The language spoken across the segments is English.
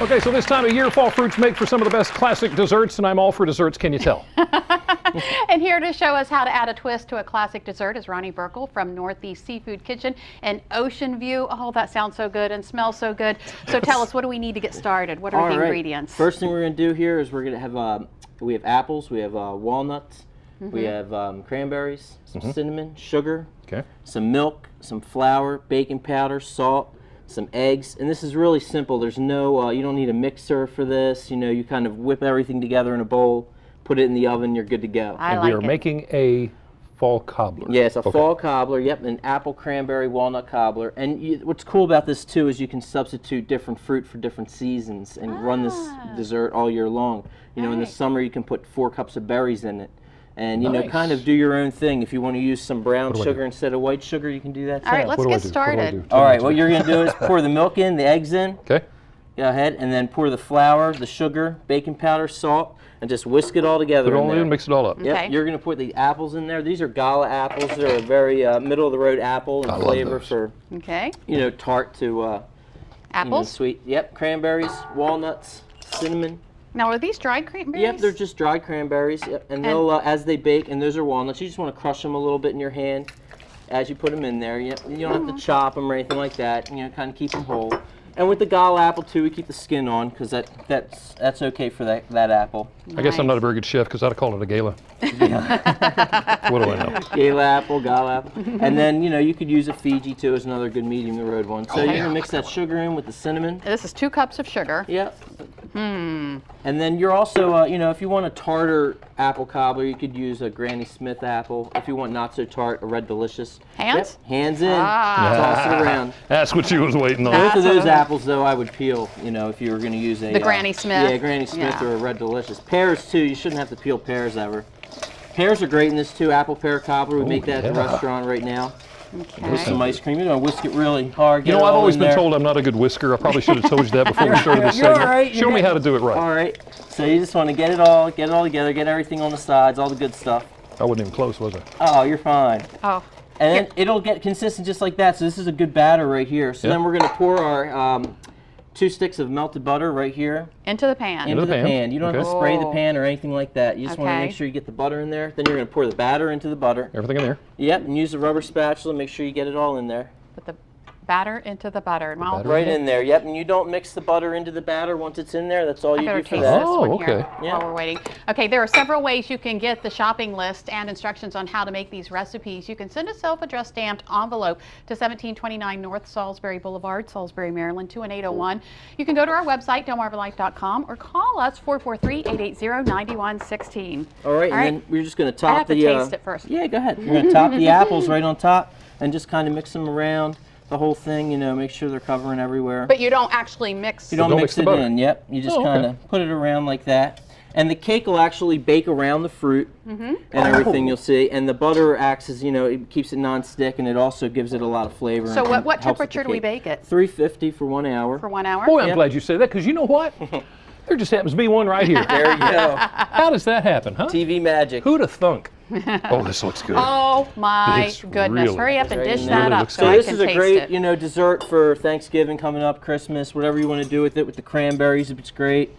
Okay, so this time of year, fall fruits make for some of the best classic desserts, and I'm all for desserts, can you tell? And here to show us how to add a twist to a classic dessert is Ronnie Burkle from Northeast Seafood Kitchen in Ocean View. Oh, that sounds so good and smells so good. So tell us, what do we need to get started? What are the ingredients? First thing we're going to do here is we're going to have, we have apples, we have walnuts, we have cranberries, some cinnamon, sugar, some milk, some flour, baking powder, salt, some eggs, and this is really simple. There's no, you don't need a mixer for this. You know, you kind of whip everything together in a bowl, put it in the oven, you're good to go. And we are making a fall cobbler. Yes, a fall cobbler, yep, an apple, cranberry, walnut cobbler. And what's cool about this too is you can substitute different fruit for different seasons and run this dessert all year long. You know, in the summer you can put 4 cups of berries in it. And, you know, kind of do your own thing. If you want to use some brown sugar instead of white sugar, you can do that too. All right, let's get started. All right, what you're going to do is pour the milk in, the eggs in. Okay. Go ahead, and then pour the flour, the sugar, baking powder, salt, and just whisk it all together. Put it all in, mix it all up. Yep, you're going to put the apples in there. These are Gala apples. They're a very middle-of-the-road apple and flavor for, you know, tart to apples, you know, sweet. Yep, cranberries, walnuts, cinnamon. Now, are these dried cranberries? Yep, they're just dried cranberries. Yep, and they'll as they bake, and those are walnuts. You just want to crush them a little bit in your hand as you put them in there. You don't have to chop them or anything like that. You know, kind of keep them whole. And with the Gala apple too, we keep the skin on because that's okay for that apple. I guess I'm not a very good chef because I'd call it a gala. What do I know? Gala apple, Gala apple. And then, you know, you could use a Fiji too as another good medium the road one. So you're going to mix that sugar in with the cinnamon. This is 2 cups of sugar. Yep. And then you're also, you know, if you want a tartar apple cobbler, you could use a Granny Smith apple. If you want not so tart, a Red Delicious. Hands? Yep. Hands in. Toss it around. That's what she was waiting on. Both of those apples, though, I would peel, you know, if you were going to use a... The Granny Smith? Yeah, Granny Smith or a Red Delicious. Pears, too. You shouldn't have to peel pears ever. Pears are great in this, too. Apple pear cobbler. We make that at the restaurant right now. Okay. With some ice cream. You're going to whisk it really hard. You know, I've always been told I'm not a good whisker. I probably should have told you that before we started this segment. Right. Show me how to do it right. All right. So you just want to get it all together, get everything on the sides, all the good stuff. I wasn't even close, was I? Oh, you're fine. Oh. And then it'll get consistent just like that. So this is a good batter right here. So then we're going to pour our 2 sticks of melted butter right here. Into the pan. Into the pan. You don't have to spray the pan or anything like that. You just want to make sure you get the butter in there. Then you're going to pour the batter into the butter. Everything in there? Yep, and use the rubber spatula. Make sure you get it all in there. Put the batter into the butter. Right in there, yep. And you don't mix the butter into the batter once it's in there. That's all you do for taste that. this one here Yeah. while we're waiting. Okay, there are several ways you can get the shopping list and instructions on how to make these recipes. You can send a self-addressed stamped envelope to 1729 North Salisbury Boulevard, Salisbury, Maryland, 21801. You can go to our website, delmarvalife.com, or call us 443-880-9116. All right, and then we're just going to top I have to taste it first. Yeah, go ahead. You're going to top the apples right on top and just kind of mix them around. The whole thing, you know, make sure they're covering everywhere. But you don't actually mix. You don't mix it in, yep. You just kind of put it around like that. And the cake will actually bake around the fruit and everything you'll see. And the butter acts as, you know, it keeps it non-stick and it also gives it a lot of flavor. So what temperature do we bake it? 350 for 1 hour. For 1 hour? Boy, I'm glad you said that because you know what? There just happens to be one right here. There you go. How does that happen, huh? TV magic. Who'd have thunk? Oh, this looks good. Oh my goodness! Really Hurry up and dish that up so I this can is a taste great, it. you know, dessert for Thanksgiving coming up, Christmas, whatever you want to do with it, with the cranberries, it's great.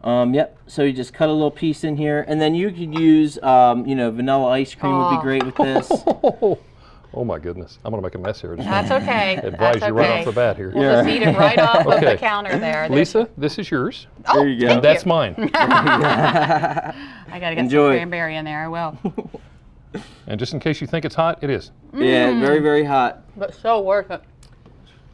Yep. So you just cut a little piece in here, and then you could use, you know, vanilla ice cream would be great with this. Oh my goodness! I'm gonna make a mess here. That's okay. Advise you right off the bat here. We'll just eat it right off of the counter there. Lisa, this is yours. Oh, there you go. And that's mine. I gotta get some cranberry in there. I will. And just in case you think it's hot, it is. Yeah, very, very hot. But so worth it.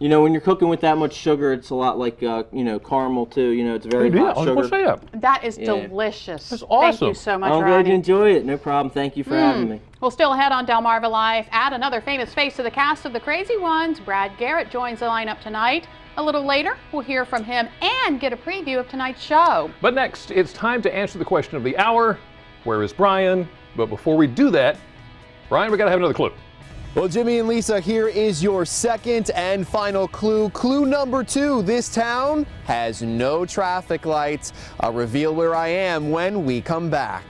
You know, when you're cooking with that much sugar, it's a lot like, you know, caramel too. You know, it's very hot sugar. What's that? That is delicious. That's awesome. Thank you so much, I'm Ronnie. glad you enjoy it. No problem. Thank you for having me. Well, still ahead on Delmarva Life, add another famous face to the cast of The Crazy Ones. Brad Garrett joins the lineup tonight. A little later, we'll hear from him and get a preview of tonight's show. But next, it's time to answer the question of the hour. Where is Brian? But before we do that, Brian, we gotta have another clue. Well, Jimmy and Lisa, here is your second and final clue. Clue number 2, this town has no traffic lights. I'll reveal where I am when we come back.